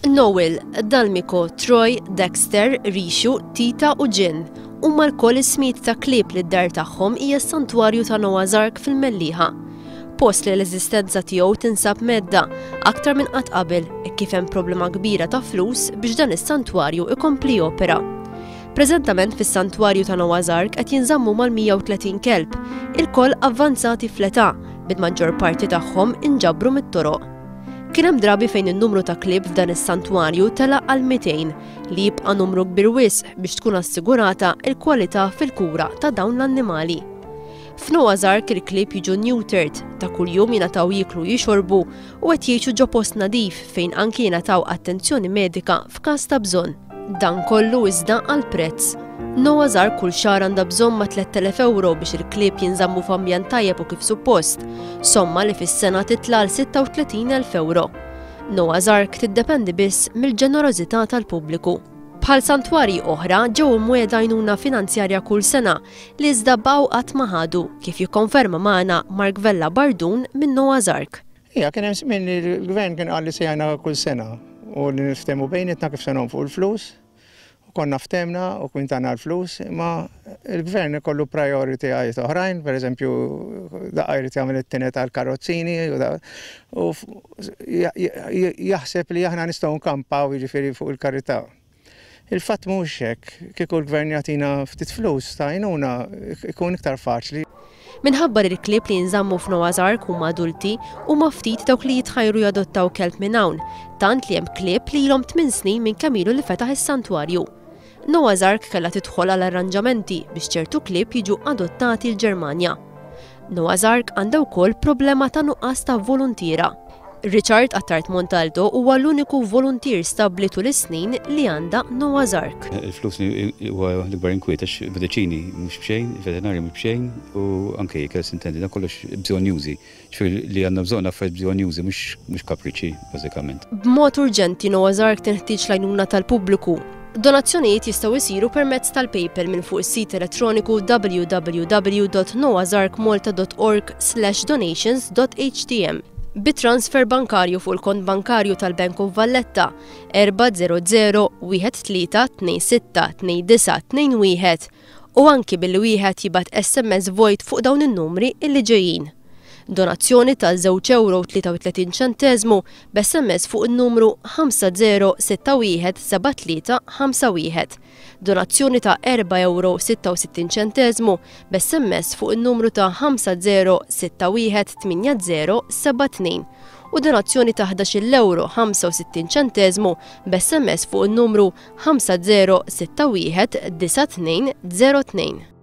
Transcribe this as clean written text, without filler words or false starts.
Noel, Dalmiko, Troy, Dexter, Rishu, Tita u Jin huma l-koll ismijiet ta' klieb li d-dar tagħhom hija s-santwarju ta' Noah's Ark fil-Mellieħa. Post li l-eżistenza tiegħu tinsab medda aktar minn qatt qabel kif hemm problema kbira ta' flus biex dan is-santwarju ikompli opera. Preżentament fis-santwarju ta' Noah's Ark qed jinżammu mal-130 kelb, il-koll avvanzati fl-età, bil-maġġor parti tagħhom inġabru mit-toroq. Kien hemm drabi fejn in-numru ta' klieb f'dan is-santwarju telaq għal 200 li jibqa' numru kbir wisq biex tkun assigurata l-kwalità fil-kura ta' dawn l-annimali. F'Noah's Ark il-klieb jiġu neutered, ta' kuljum jingħataw jiklu jixorbu u qed jgħixu ġo post nadif fejn anki jingħataw attenzjoni medika f'każ ta' bżonn. Dan kollu iżda għal prezz. Noah's Ark kull xahar għandha bżonn ma' 3,000 euro biex il-klieb jinżammu f'ambjent tajjeb u kif suppost, somma li fis-sena titla' għal 36,000 euro. Noah's Ark tiddependi biss mill-ġenerożità tal-pubbliku. Bħal santwarji oħra ġew imwiegħda għajnuna finanzjarja kull sena li iżda baqgħu qatt ma ħadu kif jikkonferma magħna Mark Vella Bardun minn Noah's Ark. Kien hemm żmien il-gvern kien qal li se jgħinna kull sena u li niftehmu bejnietna kif se nonfqu l-flus. Konna ftemna u kwintana l-flus, imma il-gvern ikollu prioritajiet oħrajn, pereżempju daqqa jrid jagħmel it-tinet għall-karozzini u jaħseb li aħna nistgħu nkampaw jiġifieri fuq il-karità. Il-fatt mhux hekk, kieku l-gvern jagħtina ftit flus ta' għajnuna ikun iktar faċli. Minħabba li l-klieb li jinżammu f'Noah's Ark huma adulti huma ftit dawk li jitħajru jadottaw kelb minn hawn, tant li hemm klieb li ilhom 8 snin minn kemm ilu li fetaħ is-santwarju. Noah's Ark kellha tidħol għal arranġamenti biex ċertu klieb jiġu adottati l-Ġermanja. Noah's Ark għandha wkoll problema ta' nuqqas ta' voluntiera. Richard Attart Montaldo huwa l-uniku volunteer stabbli tul is-snin li għandha Noah's Ark. Il-flus li huwa l-ikbar inkwietax mediċini mhux b'xejn, veterinarji mhux b'xejn u anke jekk sintendi dan kollox bżonn jużi. Li għandna bżonn affarijiet bżonn jużi mhux kapriċċi bażikament. B'mod urġenti Noah's Ark tinħtieġ l-għajnuna tal-pubbliku. Donazzjonijiet jistgħu jsiru permezz tal-PayPal minn fuq is-sit elettroniku www.noahsarkmalta.org/donations.htm. Bit-transfer bankarju fuq il-kont bankarju tal-Bank of Valletta 400-1326-2921 u anki billi wieħed jibgħat SMS void fuq dawn in-numri illi ġejjin. Donazzjoni ta' €2.33 b'SMS fuq il-numru 50617351. Donazzjoni ta' €4.66 b'SMS fuq il-numru ta' 50618072 u donazzjoni ta' €11.65 b'SMS fuq il-numru 50619202.